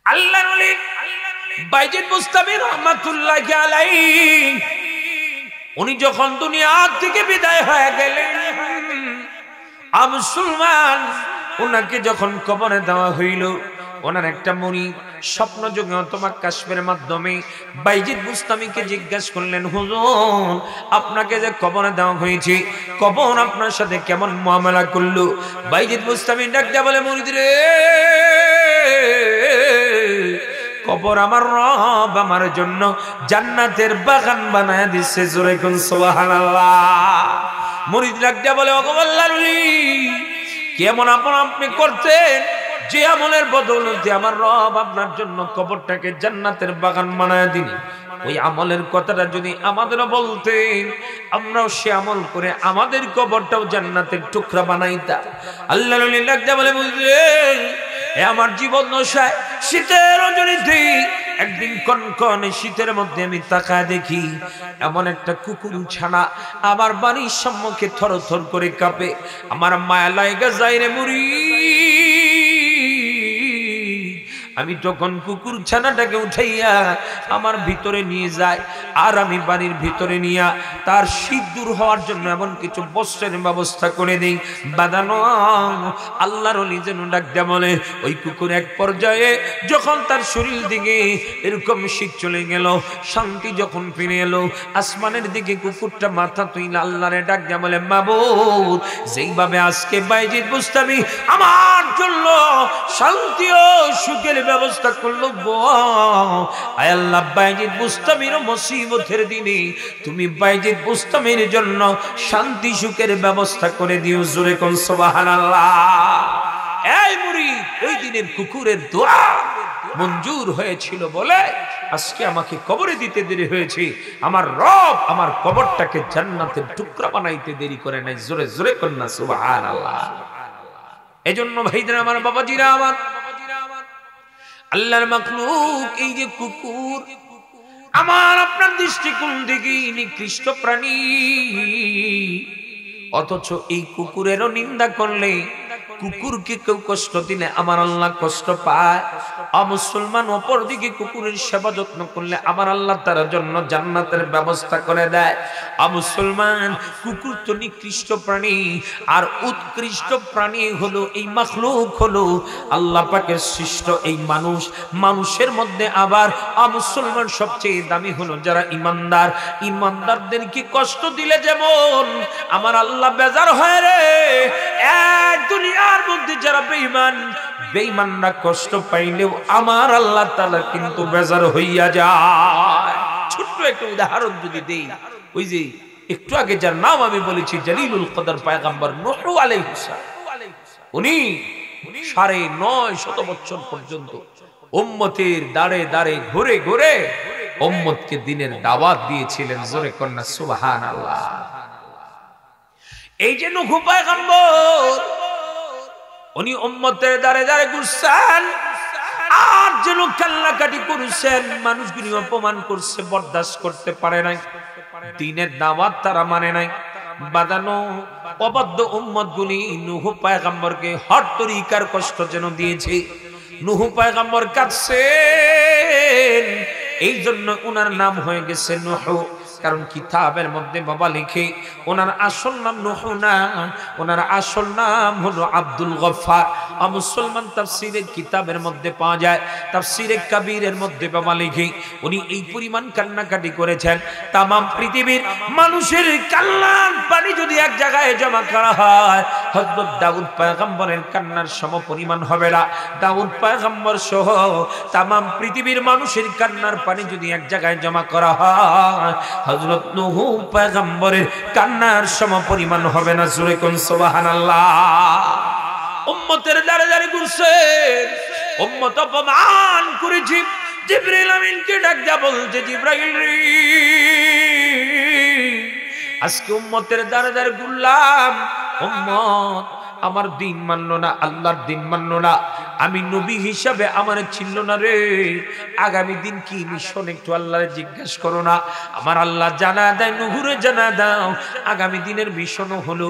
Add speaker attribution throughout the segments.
Speaker 1: আল্লাহর ওলি বাইজিদ বুস্তামি রাহমাতুল্লাহি আলাইহি উনি যখন দুনিয়া থেকে বিদায় হয়ে গেলেন, মুসলমান ওনাকে যখন কবরে দেওয়া হইল, ওনার একটা মুনি স্বপ্ন যোগে অথবা কাশফের মাধ্যমে বাইজিদ বুস্তামিকে জিজ্ঞাসা করলেন, হুজুর আপনাকে যে কবরে দেওয়া হয়েছে, কবর আপনার সাথে কেমন মুআমালা করলো? বাইজিদ বুস্তামি ডাক দিয়া বলে, মুরিদ রে, কবর আমার রব আমার জন্য জান্নাতের বাগান বানায় দিচ্ছে। জোরে কোন সুবহানাল্লাহ। মুরিদ ডাক দিয়া বলে, ওগো আল্লাহর ওলি, কেমন আপনি করতেন যে আমলের বদৌলতে আমার রব আপনার জন্য কবরটাকে জান্নাতের বাগান বানায় দিন? ওই আমলের কথাটা যদি আমাদেরও বলতেন, আমরাও সে আমল করে আমাদের কবরটাও জান্নাতের টুকরা বানাইতাম। আল্লাহর ওলি ডাক দিয়া বলে, বুঝলেন আমার জীবন নশায় শীতের রজনীতে একদিন কনকনে শীতের মধ্যে আমি তাকায় দেখি এমন একটা কুকুর ছানা আমার বাড়ির সম্মুখে থরথর করে কাঁপে। আমার মায়া লাগা যায় রে মুরি। আমি তখন কুকুর ছানাটাকে উঠাইয়া আমার ভিতরে নিয়ে যাই, আর আমি বাড়ির ভিতরে নিয়ে তার শীত দূর হওয়ার জন্য এমন কিছু বস্ত্রের ব্যবস্থা করে দিই। বাদানো আল্লাহর ওলি যেন ডাক দেয়া বলে, ওই কুকুর এক পর্যায়ে যখন তার শরীর দিকে এরকম শীত চলে গেল, শান্তি যখন ফিরে এলো, আসমানের দিকে কুকুরটা মাথা তুইলা আল্লাহরে ডাক দেয়া বলে, মাবুদ যেইভাবে আজকে বাইজিদ বুস্তামি আমার জন্য শান্তি ও সুখের ব্যবস্থা করলো গো, আয় আল্লাহ বাইজিদ বুস্তামির মুসিবতের দিনে তুমি বাইজিদ বুস্তামির জন্য শান্তি সুখের ব্যবস্থা করে দিও। জোরে কোন সুবহানাল্লাহ। এই মুরিদ, ওই দিনের কুকুরের দোয়া মঞ্জুর হয়েছিল বলে আজকে আমাকে কবরে দিতে দেরি হয়েছে। আমার রব আমার কবরটাকে জান্নাতের টুকরা বানাইতে দেরি করে নাই। জোরে জোরে কোন না সুবহানাল্লাহ। এজন্য ভাইদের আমার, বাবাজিরা আমার, আল্লাহর মাখলুক এই যে কুকুর, আমার আপনার দৃষ্টিকোণ থেকে নিকৃষ্ট প্রাণী, অথচ এই কুকুরেরও নিন্দা করলে, কুকুরকে কেউ কষ্ট দিলে আমার আল্লাহ কষ্ট পায়। মুসলমান অপর দিকে কুকুরের সেবা যত্ন করলে আমার আল্লাহ তার জন্য জান্নাতের ব্যবস্থা করে দেয়। মুসলমান কুকুর তো নিকৃষ্ট প্রাণী, আর উৎকৃষ্ট প্রাণী হলো এই মাখলুক, হলো আল্লাহ পাকের সৃষ্ট এই মানুষ। মানুষের মধ্যে আবার মুসলমান সবচেয়ে দামি হলো যারা ইমানদার। ইমানদারদেরকে কষ্ট দিলে যেমন আমার আল্লাহ বেজার হয় রে, এক দুনিয়ার মধ্যে যারা বেঈমান, বেঈমানরা কষ্ট পাইলেও আমার আল্লাহ তাআলা কিন্তু বেজার হইয়া যায়। ছোট্ট একটা উদাহরণ যদি দেই, ওই যে একটু আগে যার নাম আমি বলেছি, জলিলুল কদর পয়গম্বর নূহ আলাইহিস সালাম, উনি 950 বছর পর্যন্ত উম্মতের দাঁড়ে দাঁড়ে ঘুরে ঘুরে উম্মতকে দ্বীনের দাওয়াত দিয়েছিলেন। জোরে কন্না সুবহানাল্লাহ। এই যে নূহ পয়গম্বর, উনি উম্মতের দাঁড়ে দাঁড়ে ঘুরছেন, আর যেন কান্নাকাটি করছেন, মানুষগুলি অপমান করছে, বরদাস্ত করতে পারে নাই, দ্বীনের দাওয়াত তারা মানে নাই। বাদানো অবাধ্য উম্মতগুলি নূহ পয়গম্বরকে হর তরিকার কষ্ট যেন দিয়েছে। নূহ পয়গম্বর কাঁদছেন, এই জন্য ওনার নাম হয়ে গেছে নূহ। কারণ কিতাবের মধ্যে বাবা লিখে ওনার আসল নাম নূহ না, ওনার আসল নাম হলো আব্দুল গফফার। মুসলমান তাফসীরের কিতাবের মধ্যে পাওয়া যায়, তাফসীরে কবীরের মধ্যে বাবা লিখে উনি এই পরিমাণ কান্নাকাটি করেছেন, তামাম পৃথিবীর মানুষের কান্নার পানি যদি এক জায়গায় জমা করা হয়, হযরত দাউদ পয়গম্বরের কান্নার সমপরিমাণ হবে না। দাউদ পয়গম্বর সহ তামাম পৃথিবীর মানুষের কান্নার পানি যদি এক জায়গায় জমা করা হয়, হযরত নূহ পয়গম্বরের কান্নার সমপরিমাণ হবে না। জোরে কোন সুবহানাল্লাহ। উম্মতের দাঁড়ে দাঁড়ে ঘুরছেন, উম্মত অপমান করেছি। জিবরাইল আমিনকে ডাক দেয়া বলছে, জিবরাইল রে, আজকে উম্মতের দাঁড়ে দাঁড়ে ঘুরলাম, উম্মত আমার দিন মানলো না, আল্লাহর দিন মানলো না, আমি নবী হিসাবে আমার চিনল না রে, আগামী দিন কি মিশন একটু আল্লাহরে জিজ্ঞাসা করো না। আমার আল্লাহ জানা দেয়, নূহুরে জানা দাও আগামী দিনের মিশনও হলো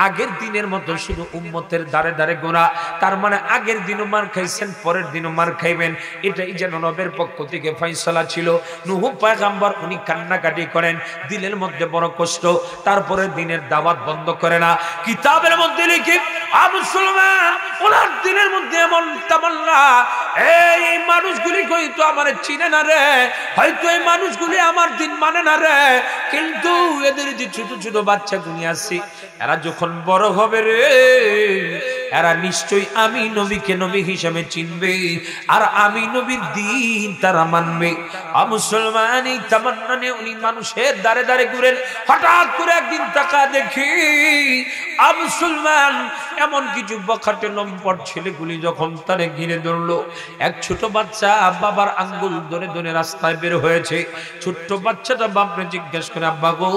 Speaker 1: আগের দিনের মতো শুধু উম্মতের দাঁড়ে দাঁড়ে গোনা। তার মানে আগের দিনও মার খাইছেন, পরের দিনও মার খাইবেন, এটাই যেন রবের পক্ষ থেকে ফয়সালা ছিল। নূহ পয়গম্বর উনি কান্নাকাটি করেন, দিলের মধ্যে বড় কষ্ট, তারপরে দিনের দাওয়াত বন্ধ করে না। কিতাবের মধ্যে লিখে মুসলমান ওনার দিনের মধ্যে এমন তামান্না, এই মানুষগুলি হয়তো আমার চিনে না রে, হয়তো এই মানুষগুলি আমার দিন মানে না রে, কিন্তু এদের যে ছোট ছোট বাচ্চাগুলি আছে এরা যখন বড় হবে রে, এরা নিশ্চয়ই আমি নবীকে নবী হিসাবে চিনবে, আর আমি নবীর দিন তারা মানবে। মুসলমান এই তামান্না নিয়ে উনি মানুষের দাঁড়ে দাঁড়ে ঘুরেন। হঠাৎ করে একদিন তাকা দেখি মুসলমান এমন কিছু বখাটে লম্পট ছেলেগুলি যখন তারে ঘিরে ধরলো, এক ছোট বাচ্চা বাবার আঙ্গুল ধরে ধরে রাস্তায় বের হয়েছে। ছোট্ট বাচ্চাটা বাপরে জিজ্ঞেস করে, আব্বা গো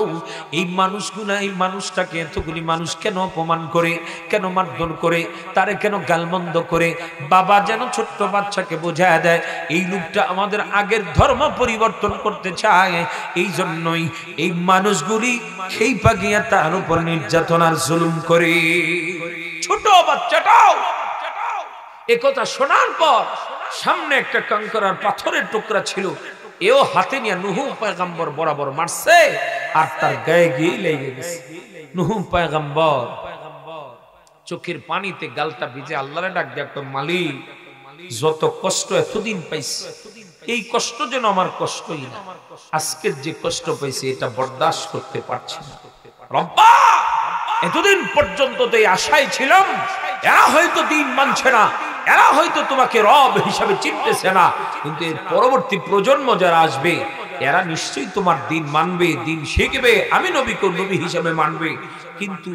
Speaker 1: এই মানুষগুলা, এই মানুষটাকে এতগুলি মানুষ কেন অপমান করে, কেন মারধর করে, তারে কেন গালমন্দ করে? বাবা যেন ছোট্ট বাচ্চাকে বোঝায় দেয় এই লোকটা আমাদের আগের ধর্ম পরিবর্তন করতে চায়, এই জন্যই এই মানুষগুলি সেই পাগিয়া তার উপর নির্যাতন আর জুলুম করে। ছোট বাচ্চাটাও একথা শোনার পর সামনে একটা কঙ্করার পাথরের টুকরা ছিল, এও হাতে নিয়ে নূহ পয়গম্বর বরাবর মারছে আর তার গায়ে গিয়ে লেগে গেছে। নূহ পয়গম্বর চোখের পানিতে গালটা ভিজে আল্লাহরে ডাক দিয়ে, মালিক যত কষ্ট এতদিন পাইছি, এই কষ্ট যেন আমার কষ্টই না, আজকের যে কষ্ট পাইছি এটা বরদাস্ত করতে পারছি না। রব্বা এতদিন পর্যন্ত তো এই আশায় ছিলাম এরা হয়তো দিন মানছে না, এরা হয়তো তোমাকে রব হিসাবে চিনতেছে না, কিন্তু এর পরবর্তী প্রজন্ম যারা আসবে এরা নিশ্চয়ই তোমার দিন মানবে, দিন শিখবে, আমি নবীকে নবী হিসাবে মানবে। কিন্তু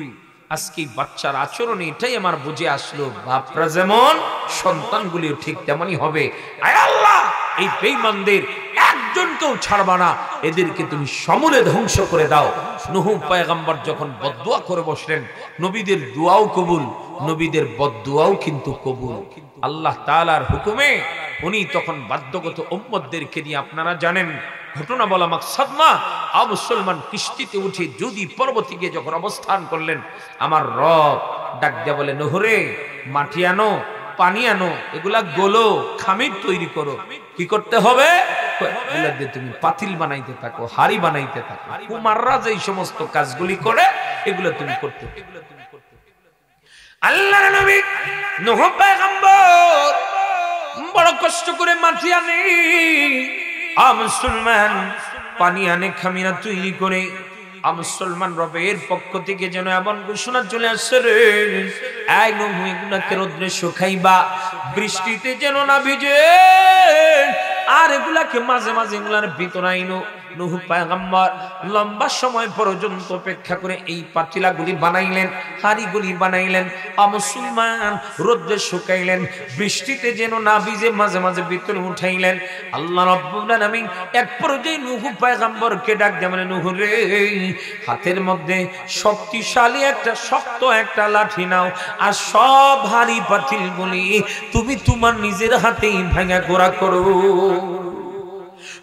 Speaker 1: আজকে বাচ্চার আচরণে এটাই আমার বুঝে আসলো, বাপরা যেমন সন্তানগুলিও ঠিক তেমনই হবে। আয় আল্লাহ এই বেঈমানদের একজনকেও ছাড়বা না, এদেরকে তুমি সমূলে ধ্বংস করে দাও। নূহ পয়গম্বর যখন বদদুয়া করে বসলেন, নবীদের দোয়াও কবুল, নবীদের বদদুয়াও কিন্তু কবুল আল্লাহ তাআলার হুকুমে। উনি তখন বাধ্যগত উম্মতদেরকে নিয়ে, আপনারা জানেন ঘটনা বলা মাকসাদ না, মুসলমান কিস্তিতে উঠে যদি পর্বতে গিয়ে যখন অবস্থান করলেন, আমার রব ডাক দিয়া বলে, নূহ রে মাটি আনো, পানি আনো, এগুলা গোলো, খামির তৈরি করো। কি করতে হবে? তুমি পাতিল বানাইতে থাকো, হাড়ি বানাইতে থাকো, কুমাররা যে সমস্ত কাজগুলি করে এগুলো তুমি করতে। আল্লাহর নবী নূহ পয়গম্বর বড় কষ্ট করে মাটি আনে, মুসলমান পানি আনে, খামিরা তৈরি করে। মুসলমান রবের পক্ষ থেকে যেন এমন ঘোষণা চলে আসছে রে, এই নূহ এগুলাকে রোদ্রে শুকাইবা, বৃষ্টিতে যেন না ভিজে, আর এগুলাকে মাঝে মাঝে এগুলার ভিতর আইনো। নূহ পয়গম্বর লম্বা সময় পর্যন্ত অপেক্ষা করে এই পাতিলাগুলি বানাইলেন, হাড়িগুলি বানাইলেন, মুসলমান রোদ্রে শুকাইলেন, বৃষ্টিতে যেন না ভিজে মাঝে মাঝে ভিতরে উঠাইলেন। আল্লাহ রাব্বুল আলামিন এক পর্যায়ে নূহ পয়গম্বরকে ডাক দিয়ে বলে, নূহ রে হাতের মধ্যে শক্তিশালী একটা শক্ত একটা লাঠি নাও, আর সব হাড়ি পাতিলগুলি তুমি তোমার নিজের হাতেই ভাঙা গোড়া করো।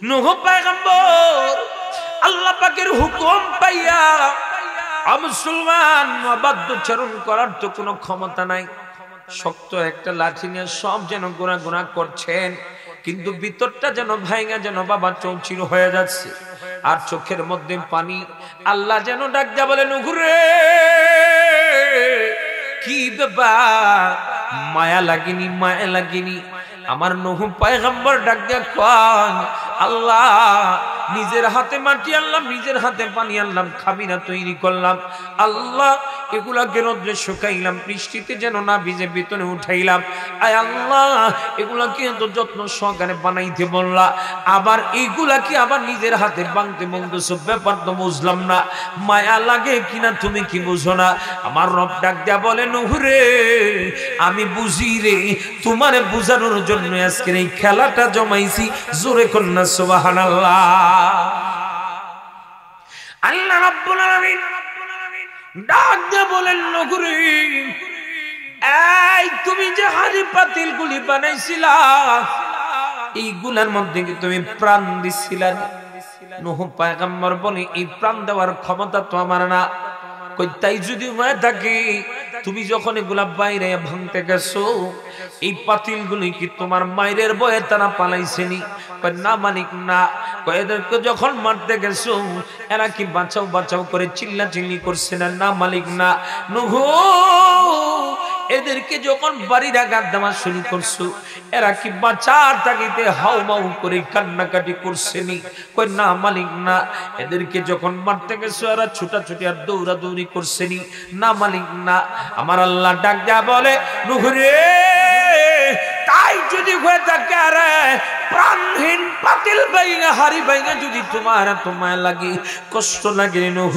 Speaker 1: নূহ পয়গম্বর আল্লাহ পাকের হুকুম পাইয়া মুসলমান অবাধ্যচরণ করার তো কোনো ক্ষমতা নাই, শক্ত একটা লাঠি নিয়ে সব যেন গোড়া গোড়া করছেন, কিন্তু ভিতরটা যেন ভাঙা যেন বাবা চৌচির হয়ে যাচ্ছে, আর চোখের মধ্যে পানি। আল্লাহ যেন ডাক দিয়া বলে, নূহ রে কি ব্যাপার, মায়া লাগেনি, মায়া লাগেনি? আমার নূহ পয়গম্বর ডাক দিয়া কয়, আল্লাহ নিজের হাতে মাটি আনলাম, নিজের হাতে পানি আনলাম, খামিরা তৈরি করলাম, আল্লাহ এগুলাকে রোদ্রে শুকাইলাম, বৃষ্টিতে যেন না ভিজে ভিতরে উঠাইলাম, আয় আল্লাহ এগুলাকে এত যত্ন সহকারে বানাইতে বললা, আবার এইগুলাকে আবার নিজের হাতে ভাঙতে বলতেছো, ব্যাপার তো বুঝলাম না, মায়া লাগে কিনা তুমি কি বুঝো না? আমার রব ডাক দেয়া বলে, নূহ রে আমি বুঝি রে, তোমারে বুঝানোর জন্য আজকের এই খেলাটা জমাইছি, জোরে কন্যা সুবহানাল্লাহ। আল্লাহ রাব্বুল আলামিন ডাক দিয়ে বলেন, নূহ রে এই তুমি যে হাড়ি পাতিল গুলি বানাইছিলা এইগুলার মধ্যে কি তুমি প্রাণ দিছিলা? নূহ পয়গম্বর বলে এই প্রাণ দেওয়ার ক্ষমতা তো আমার না। কই তাই যদি হয়ে থাকে তুমি যখন এগুলা বাইরে ভাঙতে গেছো এই পাতিল গুলি কি তোমার মায়ের বয়ে তারা পালাইছেনি? কই না মালিক না। কই এদেরকে যখন মারতে গেছো এরা কি বাঁচাও বাঁচাও করে চিল্লা চিল্লি করছে না? না মালিক না। নূহ এদেরকে যখন বাড়ির আঘাত দেওয়া শুরু করছো এরা কি বাঁচার তাগিদে হাউমাউ করে কান্নাকাটি করছেনি? কই না মালিক না। এদেরকে যখন মারতে গেছো এরা ছুটাছুটি আর দৌড়াদৌড়ি করছেনি? না মালিক না। আমার আল্লাহ ডাক দেয়া বলে নূহ রে তাই যদি হয়ে থাকে আরে প্রাণহীন পাতিল বাইঙা হাড়ি বাইঙা যদি তোমার লাগে কষ্ট লাগে নূহ,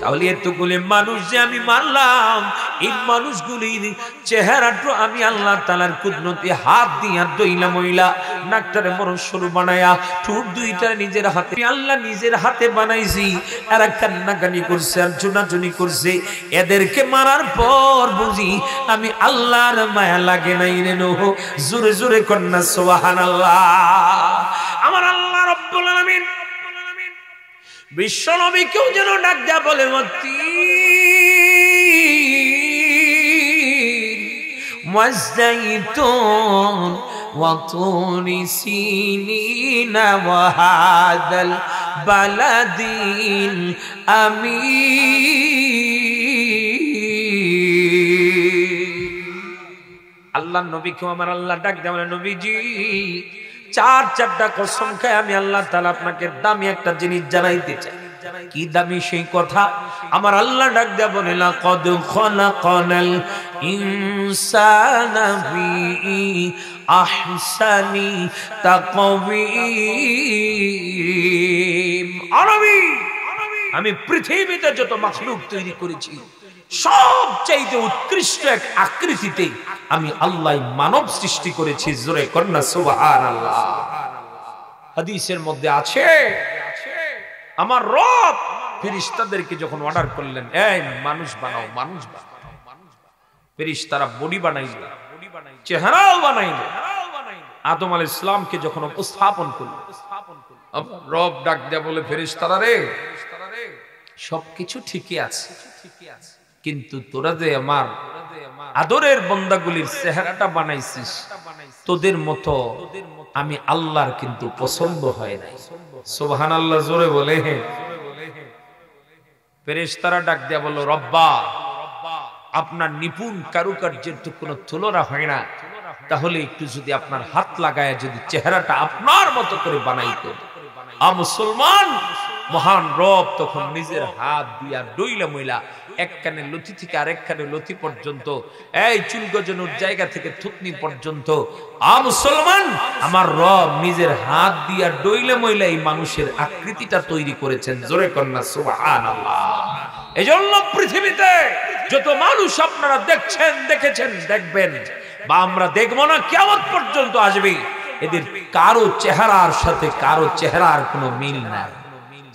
Speaker 1: তাহলে এতগুলি মানুষ যে আমি মারলাম এই মানুষগুলির চেহারাটা আমি আল্লাহ তাআলার কুদরতি হাত দিয়া দইলা মইলা নাকটারে বড় সরু বানায়া ঠোঁট দুইটা নিজের হাতে আল্লাহ নিজের হাতে বানাইছি। এরা কান্নাকানি করছে আর চুনাচুনি করছে। এদেরকে মারার পর বুঝি আমি আল্লাহর মায়া লাগে নাই রে নূহ। জোরে জোরে কন্যা সুবহানাল্লাহ। আমার আল্লাহ রাব্বুল আলামিন বিশ্ব নবীকেও যেন ডাক দেয়া বলে ওয়াজ্জাইতুন ওয়া তুরি সিনিনা ওয়া হাদাল বালাদিল আমিন। আল্লাহ নবীকে আমার আল্লাহ ডাক দেয়া বলে নবীজি চারটা কসম খায় আমি আল্লাহ তাআলা আপনাকে দামি একটা জিনিস জানাইতে চাই। কি দামি সেই কথা? আমার আল্লাহ ডাক দেয়া বলে লাকাদ খালাকানাল ইনসানা ফি আহসানি তাকওয়িম। আমি পৃথিবীতে যত মাখলুক তৈরি করেছি সবচাইতে উৎকৃষ্ট এক আকৃতিতে আমি আল্লাহ মানব সৃষ্টি করেছি। জোরে কন্যা সুবহানাল্লাহ। হাদিসের মধ্যে আছে আমার রব ফেরেশতাদেরকে যখন অর্ডার করলেন এই মানুষ বানাও, মানুষ বানাও, ফেরেশতারা বডি বানাইল, চেহারাও বানাইল। আদম আলাইহিস সালামকে যখন উপস্থাপন করল রব ডাক দেয়া বলে ফেরেশতারা রে সবকিছু ঠিকই আছে, কিন্তু তোরা যে আমার আদরের বান্দাগুলির চেহারাটা বানাইছিস তোদের মতো আমি আল্লাহর কিন্তু পছন্দ হয় নাই। সুবহানাল্লাহ জোরে বলে। ফেরেশতারা ডাক দেয়া বলল রব্বা আপনার নিপুণ কারুকার্যের তো কোনো তুলনা হয় না, তাহলে একটু যদি আপনার হাত লাগায় যদি চেহারাটা আপনার মতো করে বানাইতো। মুসলমান মহান রব তখন নিজের হাত দিয়া ডইলা মইলা এক কানে লতি থেকে আরেক কানে লতি পর্যন্ত এই চুল গজানোর জায়গা থেকে থুতনি পর্যন্ত মুসলমান আমার রব নিজের হাত দিয়া ডইলা মইলা এই মানুষের আকৃতিটা তৈরি করেছেন। জোরে কন্যা সুবহানাল্লাহ। এজন্য পৃথিবীতে যত মানুষ আপনারা দেখছেন, দেখেছেন, দেখবেন বা আমরা দেখবো না কিয়ামত পর্যন্ত আসবে, এদের কারো চেহারার সাথে কারো চেহারার কোনো মিল নাই।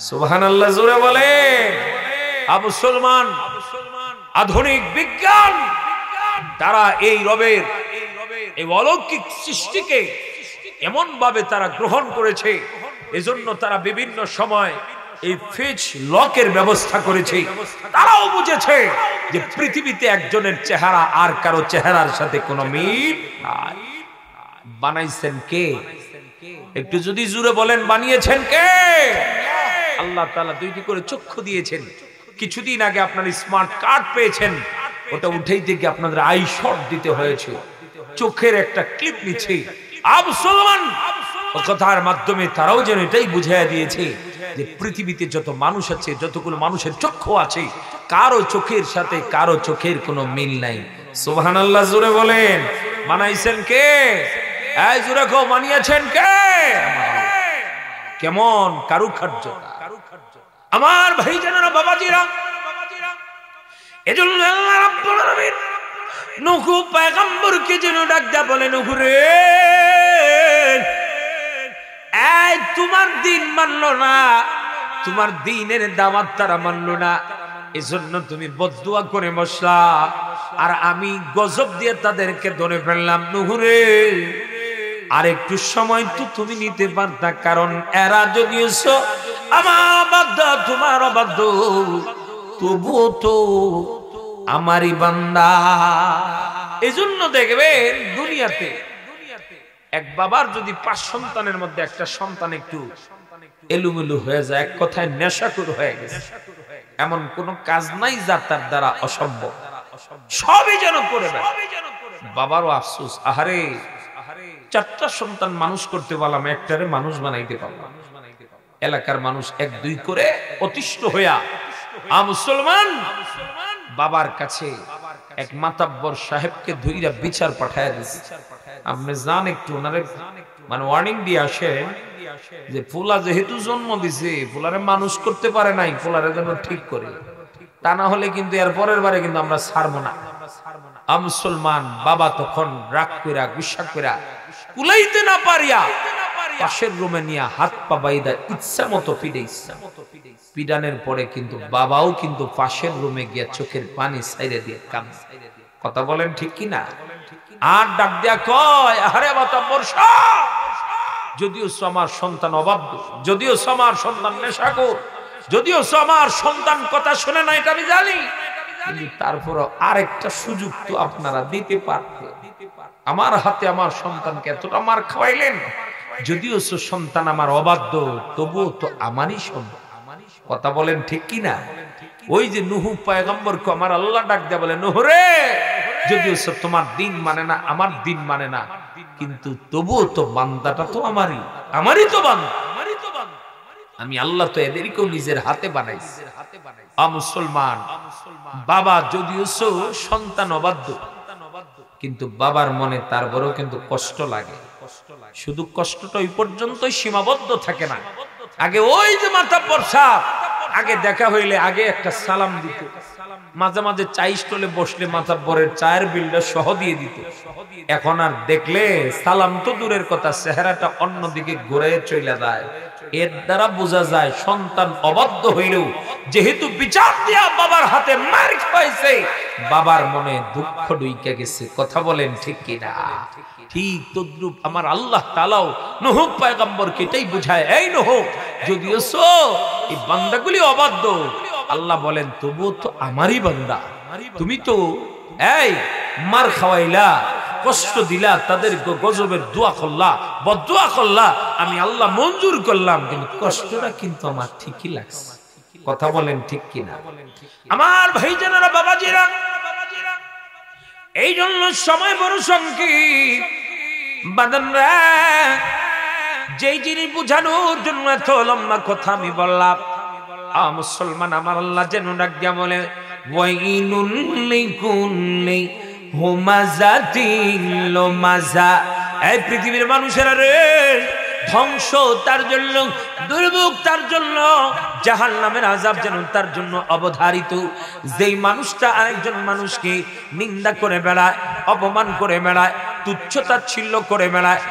Speaker 1: সুবহানাল্লাহ জোরে বলে। মুসলমান আধুনিক বিজ্ঞান তারা এই রবের এই অলৌকিক সৃষ্টিকে এমন ভাবে তারা গ্রহণ করেছে, এজন্য তারা বিভিন্ন সময় এই ফিচ লকের ব্যবস্থা করেছে। তারাও বুঝেছে যে পৃথিবীতে একজনের চেহারা আর কারো চেহারার সাথে কোনো মিল নাই। বানাইছেন কে? একটু যদি জোরে বলেন বানিয়েছেন কে? আল্লাহ তাআলা দুইটি করে চক্ষু দিয়েছেন। কিছুদিন আগে আপনার স্মার্ট কার্ড পেয়েছেন, ওটা উঠাইতে গিয়ে আপনাদের আই শট দিতে হয়েছে, চোখের একটা ক্লিপ নিচ্ছে। মুসলমান ও কথার মাধ্যমে তারাও যেন এটাই বুঝাইয়া দিয়েছে যে পৃথিবীতে যত মানুষ আছে, যতগুলো মানুষের চক্ষু আছে, কারো চোখের সাথে কারো চোখের কোনো মিল নাই। সুবহানাল্লাহ জোরে বলেন। বানাইছেন কে? এই জোরে কও বানিয়েছেন কে? কেমন কারুকার্য আমার ভাইজানেরা, বাবাজিরা। এজন্য আল্লাহ রাব্বুল আলামিন নূহ পয়গম্বরকে যেন ডাক দেয়া বলে নূহ রে এই তোমার দিন মানলো না, তোমার দ্বীনের দাওয়াত তারা মানলো না, এজন্য তুমি বদদুয়া করে বসলা। আর আমি গজব দিয়ে তাদেরকে ধরে ফেললাম। নুহুরে আর একটু সময় তো তুমি নিতে পারতা, কারণ এরা যদিও আমার অবাধ্য, তোমার অবাধ্য, তবুও তো আমারই বান্দা। এজন্য দেখবেন দুনিয়াতে এক বাবার যদি 5 সন্তানের মধ্যে একটা সন্তান একটু এলোমেলো হয়ে যায়, এক কথায় নেশাখোর হয়ে গেছে, এমন কোন কাজ নাই যা তার দ্বারা অসম্ভব, সবই যেন করে দেয়। বাবারও আফসোস, আহারে 4টা সন্তান মানুষ করতে পারলাম, একটারে মানুষ বানাইতে পারলাম। এলাকার মানুষ 1-2 করে অতিষ্ঠ হইয়া মুসলমান বাবার কাছে এক মাতাব্বর সাহেবকে ধইরা বিচার পাঠায় দিয়েছে। আপনি জান একটু ওনারে মানে ওয়ার্নিং দিয়ে আসেন যে ফুলা যেহেতু জন্ম দিছে, ফুলারে মানুষ করতে পারে নাই, ফুলারে যেন ঠিক করে, তা না হলে কিন্তু এর পরের বারে কিন্তু আমরা ছাড়বো না। মুসলমান বাবা তখন রাগ কইরা গুসা কইরা কুলাইতে না পারিয়া পাশের রুমে নিয়ে হাত পা বাইদা ইচ্ছা মতো পিড়াইছে। পিডানের পরে কিন্তু বাবাও কিন্তু পাশের রুমে গিয়া চোখের পানি ছাইরে দিয়ে কাঁদছে। কথা বলেন ঠিক কি না? আর ডাক দিয়া কয়, আরে মাতাব্বর সাহেব, যদিও আমার সন্তান অবাধ্য, যদিও আমার সন্তান নেশাখোর, যদিও আমার সন্তান কথা শুনে না, এটা আমি জানি, কিন্তু তারপরও আরেকটা সুযোগ তো আপনারা দিতে পারতেন। আমার হাতে আমার সন্তানকে এতটা মার খাওয়াইলেন, যদিও সন্তান আমার অবাধ্য, তবুও তো আমারই সন্তান। কথা বলেন ঠিক কি না? ওই যে নূহ পয়গম্বরকে আমার আল্লাহ ডাক দেয়া বলে, নূহ রে, যদিও তোমার দিন মানে না, আমার দিন মানে না, কিন্তু তবুও তো বান্দাটা তো আমারই, আমারই তো বান্দা, আমি আল্লাহ তো এদেরকেও নিজের হাতে বানাইছি। মুসলমান বাবা যদিও সন্তান অবাধ্য, কিন্তু বাবার মনে তারপরেও কিন্তু কষ্ট লাগে। শুধু কষ্টটা ওই পর্যন্তই সীমাবদ্ধ থাকে না। আগে ওই যে মাতাব্বর সাহেব, আগে দেখা হইলে আগে একটা সালাম দিত, মাঝে মাঝে চা স্টলে বসলে মাতাব্বরের চায়ের বিলটা সহ দিয়ে দিত। এখন আর দেখলে সালাম তো দূরের কথা, চেহারাটা অন্যদিকে ঘুরে চলে যায়। এর দ্বারা বোঝা যায় সন্তান অবাধ্য হইলেও যেহেতু বিচার দিয়া বাবার হাতে মার খাইছে, বাবার মনে দুঃখ ঢুইকা গেছে। কথা বলেন ঠিক কিনা? ঠিক তদ্রূপ আমার আল্লাহ তাআলাও নূহ পয়গম্বরকে এটাই বুঝায়, এই নূহ, যদিও এই বান্দাগুলি অবাধ্য, আল্লাহ বলেন তবুও তো আমারই বান্দা। তুমি তো এই মার খাওয়াইলা, কষ্ট দিলা, তাদের গজবের দোয়া করলা, বদদোয়া করলা, আমি আল্লাহ মঞ্জুর করলাম, কিন্তু কষ্টটা কিন্তু আমার ঠিকই লাগছে। কথা বলেন ঠিক কিনা? আমার ভাইজানেরা, বাবাজিরা, এই জন্য সময় বড় সংকীর্ণ। বাদানরা, যেই জিনিস বুঝানোর জন্য এত লম্বা কথা আমি বললাম, মুসলমান আমার আল্লাহ যেন ডাক দিয়া বলে, ওয়াইলুল লিকুল্লি হুমাযাতিন লুমাযা। এই পৃথিবীর মানুষেরা রে, ধ্বংস তার জন্য, দুর্ভোগ তার জন্য, জাহান্নামের আযাব যেন তার জন্য অবধারিত। যেই মানুষটা আরেকজন মানুষকে নিন্দা করে বেড়ায়, অপমান করে বেড়ায়, তুচ্ছ-তাচ্ছিল্য করে বেড়ায়,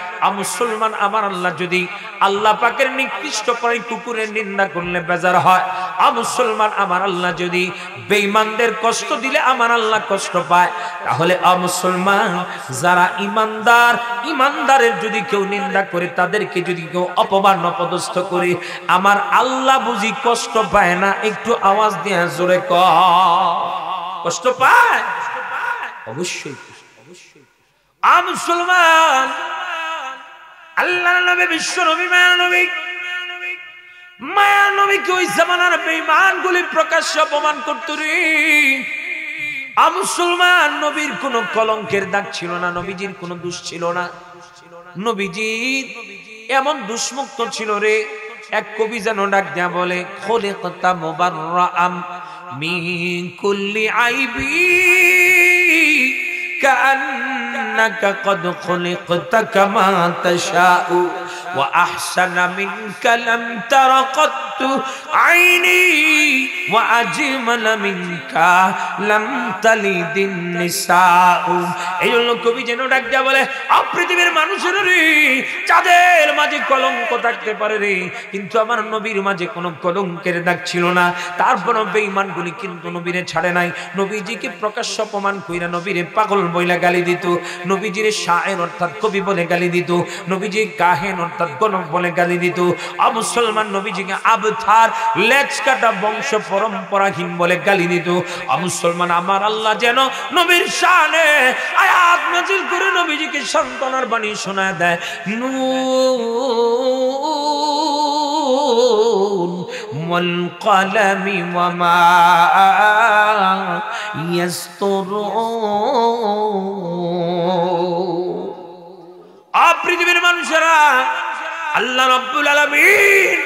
Speaker 1: মুসলমান আমার আল্লাহ যদি আল্লাহ পাকের নিকৃষ্ট করে কুকুরের নিন্দা করলে বেজার হয়, মুসলমান আমার আল্লাহ যদি বেঈমানদের কষ্ট দিলে আমার আল্লাহ কষ্ট পায়, তাহলে মুসলমান যারা ইমানদার, ইমানদারের যদি কেউ নিন্দা করে, তাদেরকে যদি কেউ অপমান অপদস্থ করে, আমার আল্লাহ বুঝি কষ্ট পায় না? একটু আওয়াজ দিয়ে জোরে কষ্ট পায়? অবশ্যই। মুসলমান আল্লাহ নবী, বিশ্ব নবী, মায়া নবীকে ওই জামানার বেঈমানগুলি প্রকাশ্যে অপমান করত রে। মুসলমান নবীর কোন কলঙ্কের দাগ ছিল না, নবীজির কোন দোষ ছিল না, নবীজি এমন দুষ্মুক্ত ছিল রে। এক কবি যেন ডাক দিয়া বলে, খুলিকতা মুবাররাআম মিন কুল্লি আইবি কান্নাকা কদ খুলিকতা কামা তাশাউ ওয়া আহসানা মিনকা লাম তারা কত্তু আইনি ওয়া আজমালা মিনকা লাম তালিদিন নিসাউ। এই জন্য কবি যেন ডাক দিয়া বলে, পৃথিবীর মানুষের রে, চাঁদের মাঝে কলঙ্ক থাকতে পারে রে, কিন্তু আমার নবীর মাঝে কোনো কলঙ্কের দাগ ছিল না। তারপর বেঈমানগুলি কিন্তু নবীরে ছাড়ে নাই, নবীজিকে প্রকাশ্য অপমান কইরা নবীরে পাগল বইলা গালি দিত, নবীজিরে শায়ের অর্থাৎ কবি বলে গালি দিত, নবীজি কাহেন অর্থাৎ গণক বলে গালি দিত, মুসলমান নবীজিকে আবতার লেজ কাটা বংশ পরম্পরাহীন বলে গালি দিত। মুসলমান আমার আল্লাহ যেন নবীর শানে আয়াত নাযিল করে নবীজিকে সান্ত্বনার বাণী শোনায় দেয়। নুন ওয়াল কলামি ওয়া মা ইয়াসতুরুন। পৃথিবীর মানুষেরা, আল্লাহ রাব্বুল আলামিন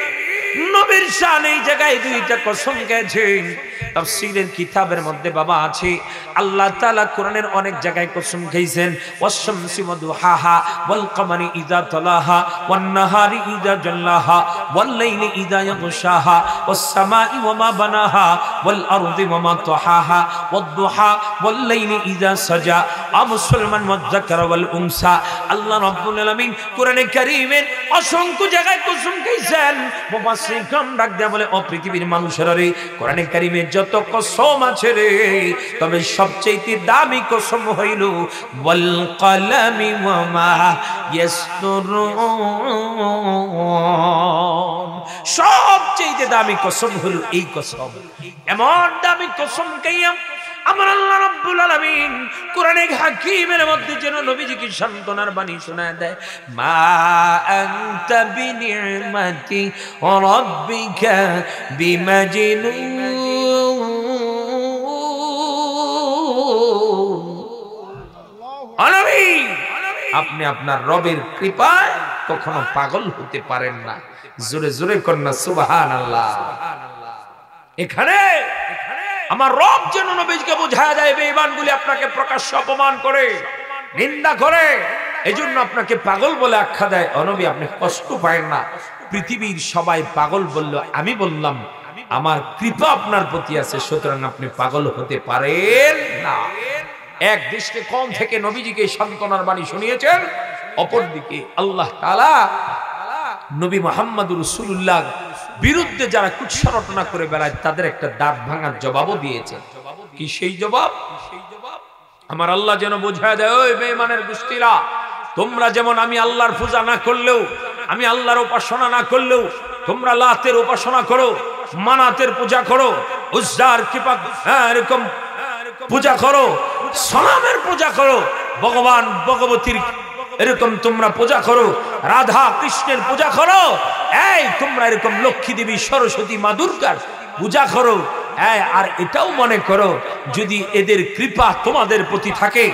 Speaker 1: নবীর শানে এই জায়গায় দুইটা কসম খেয়েছেন। তাফসীরের কিতাবের মধ্যে বাবা আছে, আল্লাহ তাআলা কোরআনের অনেক জায়গায় কসম খেয়েছেন, ওয়াশ-শামসি ওয়া দুহাহা ওয়াল কমারি ইযা তালাহা ওয়ান নাহারি ইযা জাল্লাহা ওয়াল লাইলি ইযা ইয়াগশাহা ওয়াস সামাই ওয়া মা বানাহা ওয়াল আরদি ওয়া মা তাহাহা ওয়াদ দুহা ওয়াল লাইলি ইযা সাজা। মুসলমান মুযাক্কার ওয়াল উনসা, আল্লাহ রাব্বুল আলামিন কোরআনে কারীমের অসংখ্য জায়গায় কসম খেয়েছেন। মুফাসসির কাম ডাক দেয়া বলে, ও পৃথিবীর মানুষেরা রে, কোরআনে কারীমে যত কসম আছে রে, তবে সবচেয়ে দামি কসম হইল ওয়াল কলামি ওয়া মা ইয়াসতুরুন। সবচেয়ে দামি কসম হলো এই কসম। এমন দামি কসম কাইয়াম আমার আল্লাহ রাব্বুল আলামিন কোরআনে হাকীমের মধ্যে যেন নবীজিকে সান্ত্বনার বাণী শোনায় দেয়। মা আনতা বিনি'মাতি রাব্বিকা বিমাজনুন। আপনি আপনার রবের কৃপায় কখনো পাগল হতে পারেন না। জোরে জোরে কন্যা সুবহানাল্লাহ। এখানে আমার রব যেন নবীকে বোঝায় দেয়, বেঈমানগুলি আপনাকে প্রকাশ্য অপমান করে, নিন্দা করে, এজন্য আপনাকে পাগল বলে আখ্যা দেয়। নবী আপনি কষ্ট পায়েন না। পৃথিবীর সবাই পাগল বলল, আমি বললাম আমার কৃপা আপনার প্রতি আছে, সুতরাং আপনি পাগল হতে পারেন না। এক দৃষ্টি কোণ থেকে নবীজিকে সান্ত্বনার বাণী শুনিয়েছেন, অপরদিকে আল্লাহ তাআলা নবী মুহাম্মদুর রাসূলুল্লাহ বিরুদ্ধে যারা কুৎসা রটনা করে বেড়ায় তাদের একটা দাঁত ভাঙার জবাবও দিয়েছেন। কি সেই জবাব? আমার আল্লাহ যেন বোঝায় দেয়, ওই বেঈমানের গোষ্ঠীরা, তোমরা যেমন আমি আল্লাহর পূজা না করলেও, আমি আল্লাহর উপাসনা না করলেও তোমরা লাতের উপাসনা করো, মানাতের পূজা করো, উজ্জার কৃপা এরকম পূজা করো, সনামের পূজা করো, ভগবান ভগবতীর এরকম তোমরা পূজা করো, রাধা কৃষ্ণের পূজা করো, এই তোমরা এরকম লক্ষ্মী দেবী সরস্বতী মা দুর্গার পূজা করো। আর এটাও মনে করো যদি এদের কৃপা তোমাদের প্রতি থাকে,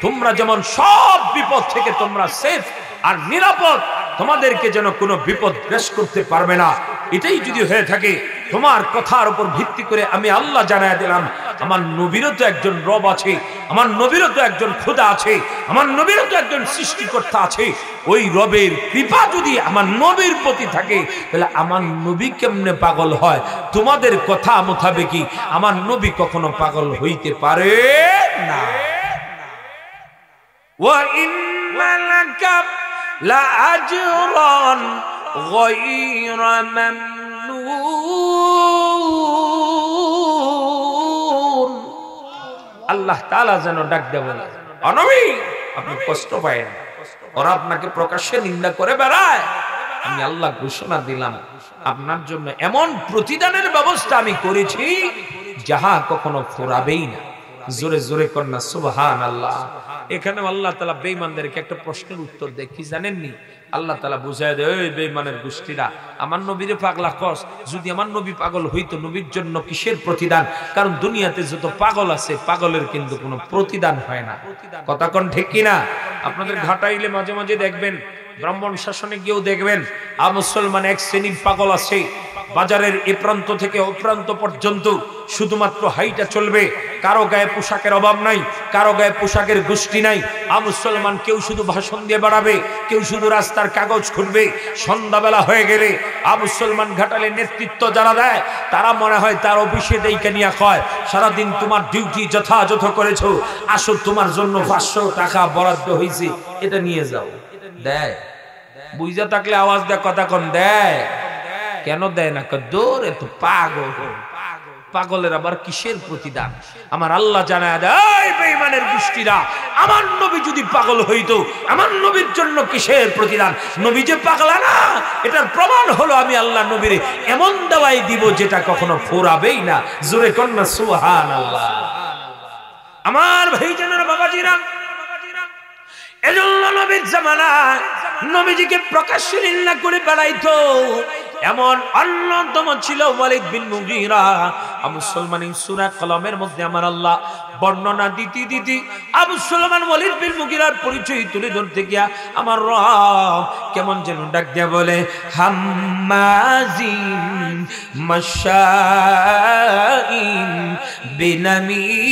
Speaker 1: তোমরা যেমন সব বিপদ থেকে তোমরা সেফ আর নিরাপদ, তোমাদেরকে যেন কোনো বিপদ গ্রাস করতে পারবে না। এটাই যদি হয়ে থাকে, তোমার কথার উপর ভিত্তি করে আমি আল্লাহ জানায় দিলাম, আমার নবীরও তো একজন রব আছে, আমার নবীরও তো একজন খোদা আছে, আমার নবীরও তো একজন সৃষ্টিকর্তা আছে। ওই রবের কৃপা যদি আমার নবীর প্রতি থাকে, তাহলে আমার নবী কেমনে পাগল হয়? তোমাদের কথা মোতাবেকই আমার নবী কখনো পাগল হইতে পারে না। ওয়া ইন্না লাকা লা আজরান গায়রা মামনুন। আল্লাহ তাআলা যেন ডাক দেব, নবী আপনি কষ্ট পায়েন, ওরা আপনাকে প্রকাশ্যে নিন্দা করে বেড়ায়, আমি আল্লাহ ঘোষণা দিলাম আপনার জন্য এমন প্রতিদানের ব্যবস্থা আমি করেছি যাহা কখনো ফুরাবেই না। জোরে জোরে কন্যা সুবহানাল্লাহ। এখানে আল্লাহ তাআলা বেঈমানদেরকে একটা প্রশ্নের উত্তর দেয়, কি জানেননি? আল্লাহ তাআলা বুঝায় দেয়, ওই বেঈমানের গোষ্ঠীরা, আমার নবীরে পাগলা কস, যদি আমার নবী পাগল হইতো নবীর জন্য কিসের প্রতিদান? কারণ দুনিয়াতে যত পাগল আছে, পাগলের কিন্তু কোনো প্রতিদান হয় না। কথা কোন ঠিক কিনা? আপনাদের ঘাটাইলে মাঝে মাঝে দেখবেন, ব্রাহ্মণ শাসনে গিয়েও দেখবেন, মুসলমান এক শ্রেণীর পাগল আছে, বাজারের এ প্রান্ত থেকে ও প্রান্ত পর্যন্ত শুধুমাত্র হাইটা চলবে, কারো গায়ে পোশাকের অভাব নাই, কারো গায়ে পোশাকের গোষ্ঠী নাই। মুসলমান কেউ শুধু ভাষণ দিয়ে বেড়াবে, কেউ শুধু রাস্তার কাগজ খুঁজবে। সন্ধ্যাবেলা হয়ে গেলে মুসলমান ঘাটালে নেতৃত্ব যারা দেয়, তারা মনে হয় তার অফিসে দেইকে নিয়ে কয়, সারাদিন তোমার ডিউটি যথাযথ করেছো, আসো তোমার জন্য 500 টাকা বরাদ্দ হয়েছে, এটা নিয়ে যাও। দেয় বুঝা থাকলে আওয়াজ দেয়, কথা কোন দেয়? কেন দেয় না? দৌড়ে তো পাগল। পাগলের আবার কিসের প্রতিদান? আমার আল্লাহ জানায় দেয়, বেঈমানের গোষ্ঠীরা, আমার নবী যদি পাগল হইতো, আমার নবীর জন্য কিসের প্রতিদান? নবী যে পাগলা না, এটার প্রমাণ হলো আমি আল্লাহ নবীর এমন দাওয়াই দিব যেটা কখনো ফোরাবেই না। জোরে কন্যা সুবহানাল্লাহ। আমার ভাইজানেরা, বাবাজিরা, এজন্য নবীর জামানায় নবীজিকে প্রকাশ্যে নিন্দা করে বেড়াইতো এমন অন্যতম ছিল ওয়ালিদ বিন মুগীরা। আবু সুলমান সূরা কলমের মধ্যে আমার আল্লাহ বর্ণনা দিতে আবু সুলমান ওয়ালিদ বিন মুগীরার পরিচয় তুলে ধরতে গিয়া আমার রব কেমন যেন ডাক দিয়া বলে, হাম্মাজিন মাশাইন বিনামিন।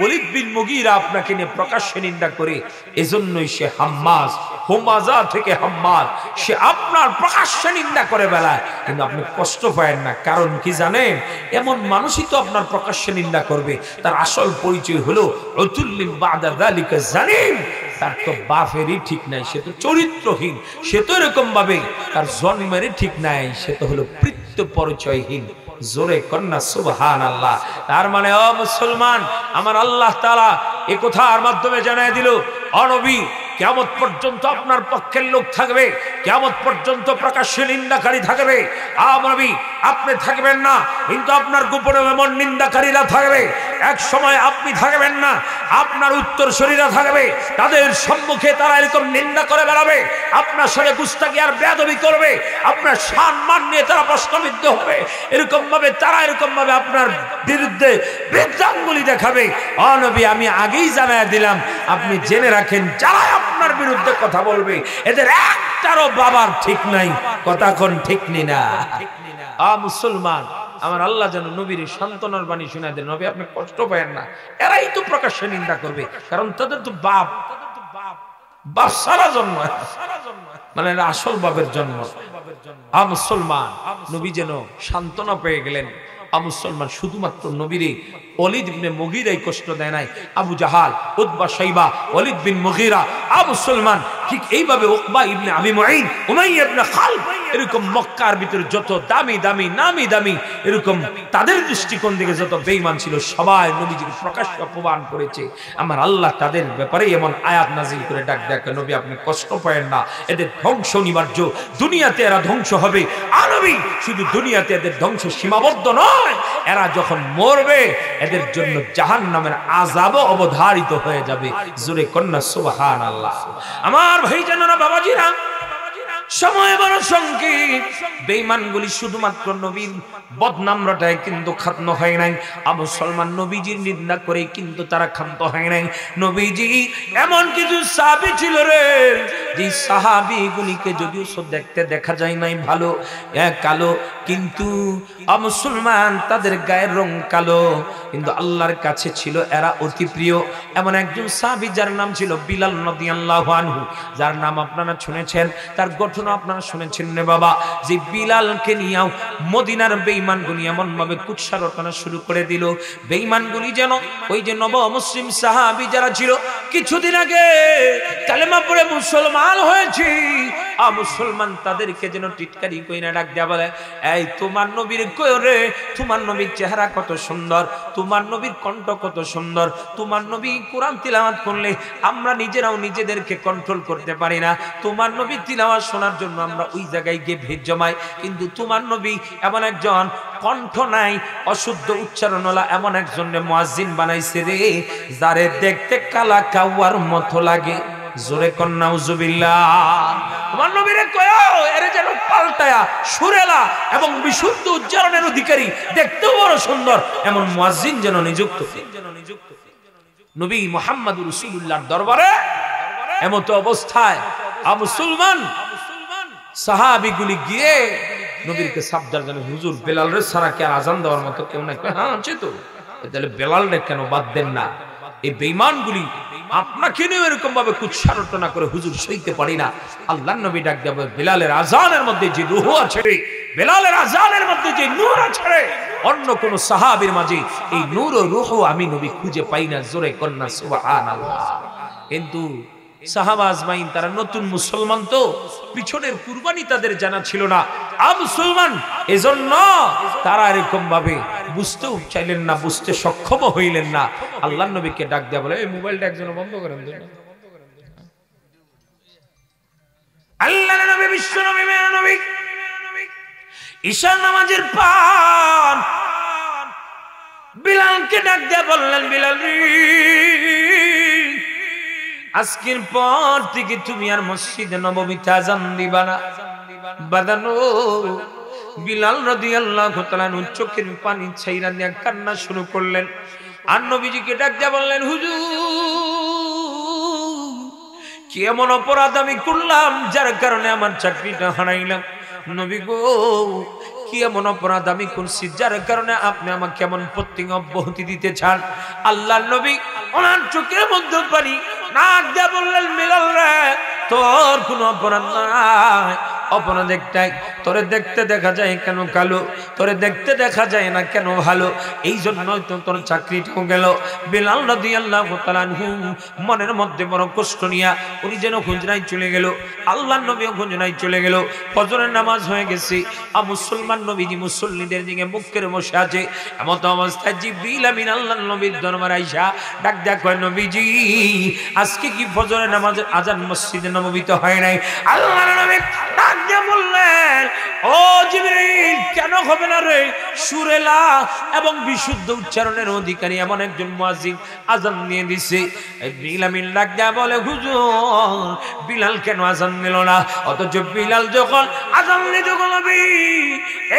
Speaker 1: ওয়ালিদ বিন মুগীরা আপনাকে নিয়ে প্রকাশ্যে নিন্দা করে, এজন্যই সে হাম্মাজ, হুমাজা থেকে হাম্মাজ, সে আপনার প্রকাশ্যে নিন্দা করে বেলায়, কিন্তু আপনি কষ্ট পায়েন না। কারণ কি জানেন? এমন মানুষই তো আপনার প্রকাশ্যে নিন্দা করবে, তার আসল পরিচয় হলো উতুল্লিম বাদা যালিকা জানিম। তার তো বাপেরই ঠিক নাই, সে তো চরিত্রহীন, সে তো এরকম ভাবে তার জন্মেরই ঠিক নাই, সে তো হলো পৃথ্বী পরিচয়হীন। জোরে কন্যা সুবহানাল্লাহ। তার মানে ও মুসলমান, আমার আল্লাহ তাআলা এই কথার মাধ্যমে জানায় দিল, ও নবী, কিয়ামত পর্যন্ত আপনার পক্ষের লোক থাকবে, কিয়ামত পর্যন্ত প্রকাশ্যে নিন্দাকারী থাকবে। নবী, আপনি থাকবেন না, কিন্তু আপনার গোপনে এমন নিন্দাকারীরা থাকবে। এক সময় আপনি থাকবেন না, আপনার উত্তরসূরিরা থাকবে, তাদের সম্মুখে তারা এরকম নিন্দা করে বেড়াবে, আপনার সাথে গুস্তাখি আর বেয়াদবি করবে, আপনার সম্মান নিয়ে তারা প্রশ্নবিদ্ধ হবে। এরকম ভাবে তারা এরকম ভাবে আপনার বিরুদ্ধে বৃদ্ধাঙ্গুলি দেখাবে। ও নবী, আমি আগেই জানায় দিলাম, আপনি জেনে রাখেন, যারা আপনার বিরুদ্ধে কথা বলবে এদের একটারও বাবার ঠিক নাই। কথা কোন ঠিক নি না? মুসলমান, আমার আল্লাহ যেন নবীর সান্ত্বনার বাণী শুনায় দেন, নবী আপনি কষ্ট পায়েন না। এরাই তো প্রকাশ্যে নিন্দা করবে, কারণ তাদের তো বাপ সারা জন্ম, মানে আসল বাপের জন্ম। মুসলমান, নবী যেন সান্ত্বনা পেয়ে গেলেন। মুসলমান, শুধুমাত্র নবীরে ওয়ালিদ ইবনে মুগীরাই কষ্ট দেয় নাই, আবু জাহাল, উতবা, শাইবা, ওয়ালিদ বিন মুগীরা, মুসলমান ঠিক এইভাবে উকবা ইবনে আবি মুঈন, উমাইয়া ইবনে খালদ, এরকম মক্কার ভিতরে যত দামি দামি নামি দামি এরকম তাদের দৃষ্টিকোণ থেকে যত বেঈমান ছিল, সবাই নবীজিকে প্রকাশ্য অপমান করেছে। আমার আল্লাহ তাদের ব্যাপারে এমন আয়াত নাযিল করে ডাক দেয়, নবী আপনি কষ্ট পায়েন না, এদের ধ্বংস অনিবার্য, দুনিয়াতে এরা ধ্বংস হবে। আর নবী, শুধু দুনিয়াতে এদের ধ্বংস সীমাবদ্ধ নয়, এরা যখন মরবে এদের জন্য জাহান্নামের আযাবও অবধারিত হয়ে যাবে। জোরে কন্যা সুবহানাল্লাহ। আমার ভাইজানেরা, বাবাজিরা, সময় বড় সংকীর্ণ। বেঈমানগুলি শুধুমাত্র নবীর বদনাম রটায় কিন্তু ক্ষান্ত হয় নাই। আবু সুলমান নবীজির নিন্দা করে কিন্তু তারা ক্ষান্ত হয় নাই। নবীজি এমন কিছু সাহাবী ছিল রে, যে সাহাবীগুলিকে যদিও দেখতে দেখা যায় নাই ভালো, কালো, কিন্তু মুসলমান তাদের গায়ের রং কালো, কিন্তু আল্লাহর কাছে ছিল এরা অতি প্রিয়। এমন একজন সাহাবী যার নাম ছিল বিলাল রাদিয়াল্লাহু আনহু, যার নাম আপনারা শুনেছেন, তার ঘটনা আপনারা শুনেছেন রে বাবা। যে বিলালকে নিয়েও মদিনার বেঈমানগুলি এমন ভাবে কুৎসা রটনা শুরু করে দিল, বেঈমানগুলি যেন ওই যে নব মুসলিম সাহাবী যারা ছিল, কিছুদিন আগে কালেমা পড়ে মুসলমান হয়েছে, মুসলমান তাদেরকে যেন টিটকারি কইনা ডাক দেয়া বলে, এই তোমার নবীর কই রে, তোমার নবীর চেহারা কত সুন্দর, তোমার নবীর কণ্ঠ কত সুন্দর, তোমার নবী কোরআন তিলাওয়াত করলে আমরা নিজেরাও নিজেদেরকে কন্ট্রোল করতে পারি না, তোমার নবী তিলাওয়াত শোনার জন্য আমরা ওই জায়গায় গিয়ে ভিড় জমাই, কিন্তু তোমার নবী এমন একজন কণ্ঠ নাই, অশুদ্ধ উচ্চারণওয়ালা এমন একজনের মুয়াজ্জিন বানাইছে রে, যারে দেখতে কালা কাওয়ার মতো লাগে। জোরে কন্যা নাউজুবিল্লাহ। তোমার নবীরে কয়ও এরে যেন পাল্টায়া সুরেলা এবং বিশুদ্ধ উচ্চারণের অধিকারী, দেখতেও বড় সুন্দর এমন মুয়াজ্জিন যেন নিযুক্ত। নবী মুহাম্মদুর রাসূলুল্লাহর দরবারে এমত অবস্থায় মুসলমান সাহাবীগুলি গিয়ে নবীকে সাবধান জানে, হুজুর বেলাল রে ছাড়া কি আর আজান দেওয়ার মতো কেউ নাই? হ্যাঁ আছে তো, তাহলে বেলাল রে কেন বাদ দেন না? এই বেঈমানগুলি আপনাকে নিয়ে এরকম ভাবে কুৎসারটনা করে হুজুর সইতে পারি না। আল্লাহর নবী ডাক দেব, বেলালের আজানের মধ্যে যে রূহ আছে রে, বেলালের আজানের মধ্যে যে নূর আছে রে, অন্য কোন সাহাবীর মাঝে এই নূর ও রূহ আমি নবী খুঁজে পাই না। জোরে কন্না সুবহানাল্লাহ। কিন্তু সাহাবা আজমাইন তারা নতুন মুসলমান, তো পিছনের কুরবানি তাদের জানা ছিল না, মুসলমান, এজন্য তারা এরকম ভাবে বুঝতেও চাইলেন না, বুঝতে সক্ষম হইলেন না। আল্লাহর নবীকে ডাক দেয়া বলে, এই মোবাইলটা একজন বন্ধ করেন। আল্লাহর নবী, বিশ্ব নবী, মেরা নবী ঈশা নামাজের পর বিলালকে ডাক দেয়া বললেন, বিলাল রে, আজকের পর থেকে তুমি আর মসজিদে নববীতে আযান দিবা না। বাদানো বিলাল রাদিয়াল্লাহু তাআলা চোখের পানি ছাইরা দিয়ে কান্না শুরু করলেন। আর নবীজিকে ডাক দিয়ে বললেন, হুজুর, কি এমন অপরাধ আমি করলাম যার কারণে আমার চাকরিটা হারাইলাম? নবী গো, কি এমন অপরাধ আমি করছি যার কারণে আপনি আমাকে এমন প্রত্যেক অব্যাহতি দিতে চান? আল্লাহর নবী ওনার চোখের মধ্যে পানি নাক দিয়ে বললেন, বিলাল রে, তোর কোনো অপরাধ নাই। অপরাধ একটাই, তোরে দেখতে দেখা যায় কেন কালো, তোরে দেখতে দেখা যায় না কেন ভালো, এই জন্যই তো তোর চাকরিটাও গেল। বিলাল রাদিয়াল্লাহু তাআলা আনহু মনের মধ্যে বড় কষ্ট নিয়া উনি যেন হুজরায় চলে গেল। আল্লাহর নবীও হুজরায় চলে গেল। ফজরের নামাজ হয়ে গেছে, মুসলমান নবীজি মুসল্লিদের দিকে মুখ করে বসে আছে। এমত অবস্থায় জিবরিল আমিন আল্লাহর নবীর দরবারে আইসা ডাক দেয়া কয়, নবীজি, আজকে কি ফজরের নামাজের আজান মসজিদে নববীতে হয় নাই? আল্লাহর নবী ডাক দিয়া বললেন, ও জিবরিল, কেন হবে না রে? সুরেলা এবং বিশুদ্ধ উচ্চারণের অধিকারী এমন একজন মুয়াজ্জিন আজান দিয়ে দিছে। জিবরিল আমিন ডাক দিয়া বলে, হুজুর, বিলাল কেন আজান দিল না? অথচ বিলাল যখন আজান দিত নবী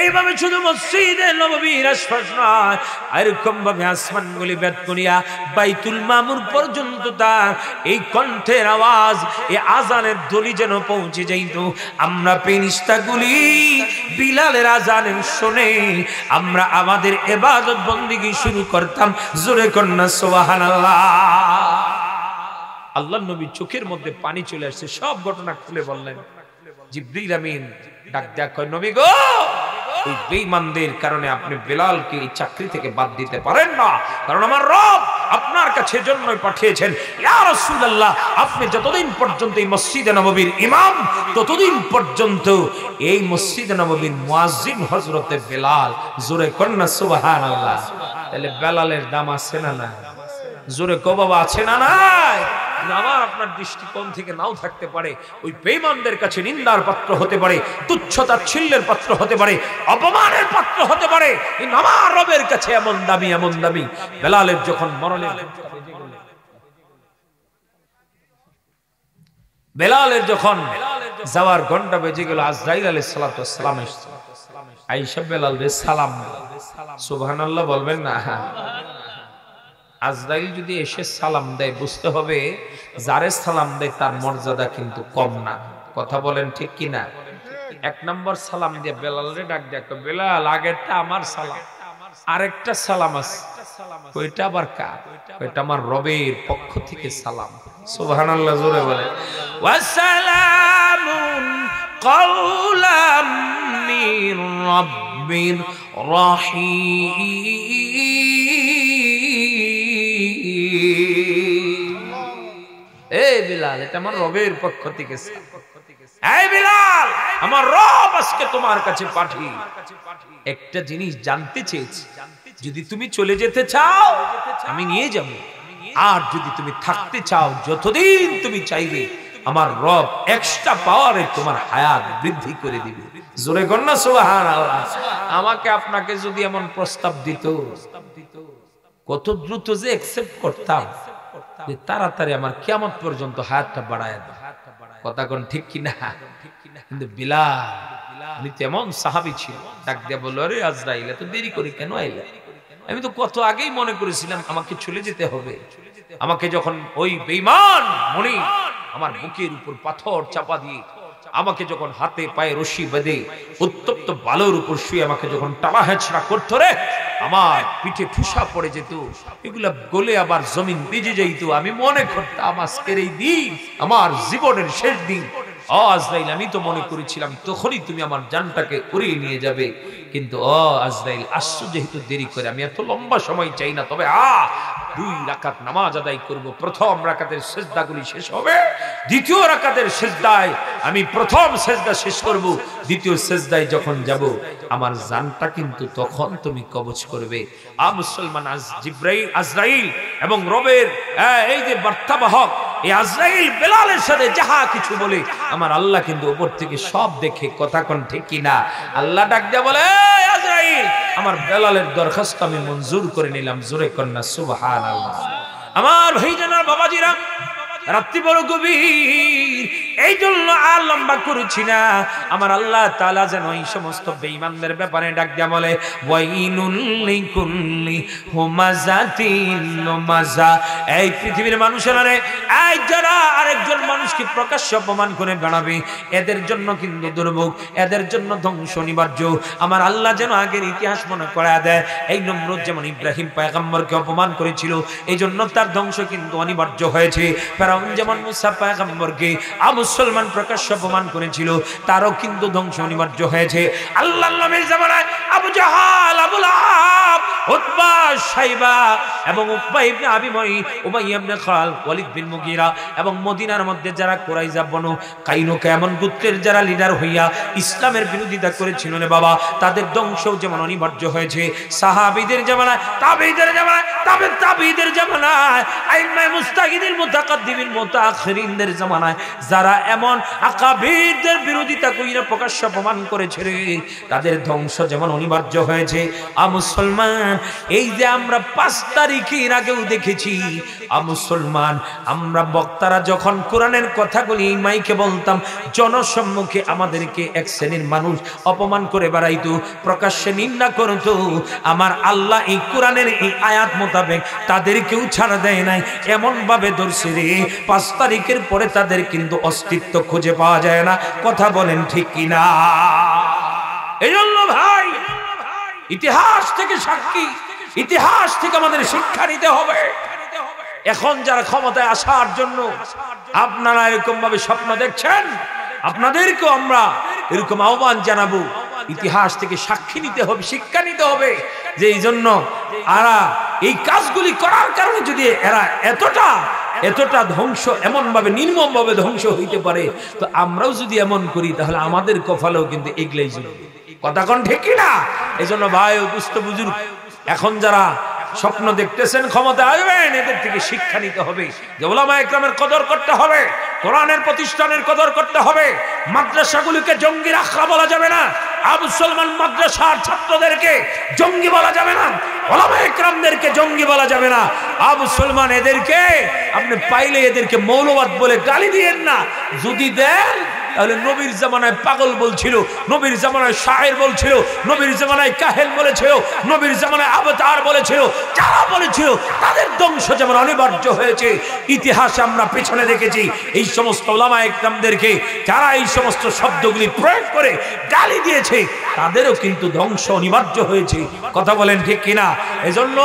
Speaker 1: এইভাবে শুধু মসজিদে নববীর আশপাশ নয়, এরকম ভাবে আসমানগুলি বেদ করিয়া বাইতুল মামুর পর্যন্ত তার এই কণ্ঠের আওয়াজ, এই আজানের ধ্বনি যেন পৌঁছে যাইত। আমরা ফেরেশতাগুলি বিলালের আজান শুনে আমরা আমাদের ইবাদত বন্দেগী শুরু করতাম। জোরে কন্না সুবহানাল্লাহ। আল্লাহর নবী চোখের মধ্যে পানি চলে আসছে, সব ঘটনা খুলে বললেন। জিবরিল আমিন ডাক দেয়া কয়, নবী গো, এই বেঈমানদের কারণে আপনি বিলালকে এই চাকরি থেকে বাদ দিতে পারেন না, কারণ আমার রব আপনার কাছে জন্যই পাঠিয়েছেন। ইয়া রাসূলুল্লাহ, আপনি যতদিন পর্যন্ত এই মসজিদে নববীর ইমাম, ততদিন পর্যন্ত এই মসজিদে নববীর মুয়াজ্জিন হযরতে বিলাল। জোরে কন্না সুবহানাল্লাহ। তাহলে বেলালের দাম আছে না নাই? জোরে কো বাবা, আছে না নাই? আমার আপনার দৃষ্টিকোণ থেকে নাও থাকতে পারে, ওই বেঈমানদের কাছে নিন্দার পাত্র হতে পারে, তুচ্ছতাচ্ছিল্যের পাত্র হতে পারে, অপমানের পাত্র হতে পারে, কিন্তু আমার রবের কাছে এমন দামি, এমন দামি। বেলালের যখন মরণের বেলালের যখন যাওয়ার ঘন্টা বেজে গেল, আজরাইল আলাইহিস সালাতু ওয়াস সালাম এসেছে। আয়েশা বেলালের সালাম, সুবহানাল্লাহ বলবেন না? আজরাইল যদি এসে সালাম দেয়, বুঝতে হবে যারে সালাম দেয় তার মর্যাদা কিন্তু কম না। কথা বলেন ঠিক কিনা? এক নম্বর সালাম দিয়ে বেলালরে ডাক দেখো, বেলাল, আগেরটা আমার সালাম, আরেকটা সালাম আছে, ওইটা আবার কার? ওইটা আমার রবের পক্ষ থেকে সালাম। সুবহানাল্লাহ, জোরে বলে। ওয়াসালামুন কাওলাম মির রাব্বির রাহিম। এই বিলাল, এটা আমার রবের পক্ষ থেকে। এই বিলাল, আমার রব আজকে তোমার কাছে পাঠিয়ে একটা জিনিস জানতে চেয়েছি। যদি তুমি চলে যেতে চাও আমি নিয়ে যাব, আর যদি তুমি থাকতে চাও যতদিন তুমি চাইবে, আমার রব এক্সট্রা পাওয়ারে তোমার হায়াত বৃদ্ধি করে দিবে। জোরে কন্না সুবহানাল্লাহ। আমাকে আপনাকে যদি এমন প্রস্তাব দিত, কত দ্রুত যে অ্যাকসেপ্ট করতাম, যে তাড়াতাড়ি আমার কিয়ামত পর্যন্ত হায়াতটা বাড়ায় দাও। কথা কোন ঠিক কিনা? কিন্তু বিলাল উনি তেমন সাহাবী ছিল, ডাক দিয়ে বলল, আরে আজরাইল, এত দেরি করে কেন আইলা? আমি তো কত আগেই মনে করেছিলাম আমাকে চলে যেতে হবে। আমাকে যখন ওই বেঈমান মনি আমার বুকের উপর পাথর চাপা দিয়ে, আমাকে যখন হাতে পায়ে রশি বেঁধে উত্তপ্ত বালুর উপর শুয়ে আমাকে যখন টানা হেঁচড়া করতো রে, আমার পিঠে ঠুসা পড়ে যেত, এগুলা গলে আবার জমিন ভিজে যাইত। আমি মনে করতাম আজকের এই দিন আমার জীবনের শেষ দিন। আজরাইল, আমি তো মনে করেছিলাম তখনই তুমি আমার জানটাকে উড়িয়ে নিয়ে যাবে, কিন্তু আজরাইল আসছো যেহেতু দেরি করে, আমি এত লম্বা সময় চাই না, তবে 2 রাকাত নামাজ আদায় করব। প্রথম রাকাতের সেজদাগুলি শেষ হবে, দ্বিতীয় রাকাতের সেজদায় আমি প্রথম সেজদা শেষ করব, দ্বিতীয় সেজদায় যখন যাব আমার জানটা কিন্তু তখন তুমি কবজ করবে। মুসলমান, আজরাইল এবং রবের এই যে বার্তাবাহক এই আজরাইল বেলালের সাথে যাহা কিছু বলে আমার আল্লাহ কিন্তু উপর থেকে সব দেখে, কথা কোন ঠিক কিনা? আল্লাহ ডাক দিয়ে বলে, আজরাইল, আমার বেলালের দরখাস্ত আমি মঞ্জুর করে নিলাম। জোরে কন্যা সুবহানাল্লাহ। আমার ভাইজানার বাবাজিরা, রাত্রি বড় গভীর, এই জন্য আর লম্বা করছি না। আমার আল্লাহ তাআলা যেন এই সমস্ত বেঈমানদের ব্যাপারে ডাক দিয়া বলে, ওয়াইনুল লিকুল্লি হুমাযাতিন লুমাযা। এই পৃথিবীর মানুষেরা রে, এই যারা আরেকজন মানুষকে প্রকাশ্য অপমান করে বেড়াবে, এদের জন্য কিন্তু দুর্ভোগ, এদের জন্য ধ্বংস অনিবার্য। আমার আল্লাহ যেন আগের ইতিহাস মনে করায় দেয়, এই নমরুদ যেমন ইব্রাহিম পয়গম্বরকে অপমান করেছিল, এই জন্য তার ধ্বংস কিন্তু অনিবার্য হয়েছে। ফেরাউন যেমন মুসা পয়গম্বরকে মুসলমান প্রকাশ্য অপমান করেছিল, তারও কিন্তু ধ্বংস অনিবার্য হয়েছে। আল্লাহর নামের জামানায় আবু জাহাল, আবু লাহাব, উতবা, শাইবা এবং উকবা ইবনে আবি মুঈত, উমাইয়া ইবনে খাল, ওয়ালিদ বিন মুগীরা এবং মদিনার মধ্যে যারা কুরাইজা বনু কাইনুকা এমন গোত্রের যারা লিডার হইয়া ইসলামের বিরোধিতা করেছিল রে বাবা, তাদের ধ্বংসও যেমন অনিবার্য হয়েছে। সাহাবীদের জামানায়, তাবেঈদের জামানায়, তাবেঈদের জামানায়, আইম্মায়ে মুজতাহিদিন, মুতাকাদ্দিমিন, মুতাআখিরিনদের জামানায় যারা এমন আকাবিরদের বিরোধিতা কইরা প্রকাশ্য অপমান করেছে রে, তাদের ধ্বংস যেমন অনিবার্য হয়েছে। মুসলমান, এই যে আমরা 5 তারিখের আগেও দেখেছি, মুসলমান, আমরা বক্তারা যখন কোরআনের কথাগুলি মাইকে বলতাম, জনসম্মুখে আমাদেরকে এক শ্রেণীর মানুষ অপমান করে বেড়াইতো, প্রকাশ্যে নিন্দা করতো। আমার আল্লাহ এই কোরআনের এই আয়াত মোতাবেক তাদেরকেও ছাড়া দেয় নাই, এমন ভাবে ধরছে রে, 5 তারিখের পরে তাদের কিন্তু অস্তিত্ব খুঁজে পাওয়া যায় না। কথা বলেন ঠিক কিনা? এই জন্য ভাই, ইতিহাস থেকে সাক্ষী, ইতিহাস থেকে আমাদের শিক্ষা নিতে হবে। এখন যারা ক্ষমতায় আসার জন্য আপনারা এরকম ভাবে স্বপ্ন দেখছেন, আপনাদেরকেও আমরা এরকম আহ্বান জানাবো, ইতিহাস থেকে সাক্ষী নিতে হবে, শিক্ষা নিতে হবে যে এই জন্য এরা এই কাজগুলি করার কারণে যদি এরা এতটা ধ্বংস, এমন ভাবে নির্মম ভাবে ধ্বংস হইতে পারে, তো আমরাও যদি এমন করি তাহলে আমাদের কপালেও কিন্তু এগলাই যাবে। কথা কোন ঠিক কিনা? এই জন্য ভাই ও দুস্থ বুজুর্গ, এখন যারা স্বপ্ন দেখতেছেন ক্ষমতায় আসবেন, এদের থেকে শিক্ষা নিতে হবে যে উলামায়ে কেরামের কদর করতে হবে, কোরআনের প্রতিষ্ঠানের কদর করতে হবে। মাদ্রাসাগুলিকে জঙ্গির আখড়া বলা যাবে না, মুসলমান মাদ্রাসার ছাত্রদেরকে জঙ্গি বলা যাবে না, উলামায়ে কেরামদেরকে জঙ্গি বলা যাবে না। মুসলমান, এদেরকে আপনি পাইলে এদেরকে মৌলবাদ বলে গালি দিয়েন না। যদি দেন তাহলে নবীর জামানায় পাগল বলছিল, নবীর জামানায় শায়ের বলছিল, নবীর জামানায় কাহেল বলেছিল, নবীর জামানায় আবতার বলেছিল, যারা বলেছিল তাদের ধ্বংস যেমন অনিবার্য হয়েছে। ইতিহাসে আমরা পেছনে দেখেছি এই সমস্ত উলামায়ে কেরামদেরকে যারা এই সমস্ত শব্দগুলি প্রয়োগ করে গালি দিয়েছে, তাদেরও কিন্তু ধ্বংস অনিবার্য হয়েছে। কথা বলেন ঠিক কিনা? এজন্য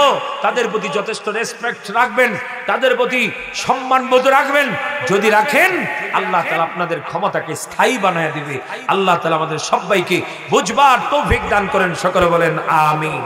Speaker 1: তাদের প্রতি যথেষ্ট রেসপেক্ট রাখবেন, তাদের প্রতি সম্মানবোধ রাখবেন। যদি রাখেন, আল্লাহ তাআলা আপনাদের ক্ষমতাকে স্থায়ী বানায় দিবে। আল্লাহ তাআলা আমাদের সবাইকে বুঝবার তৌফিক দান করেন। সকলে বলেন আমিন।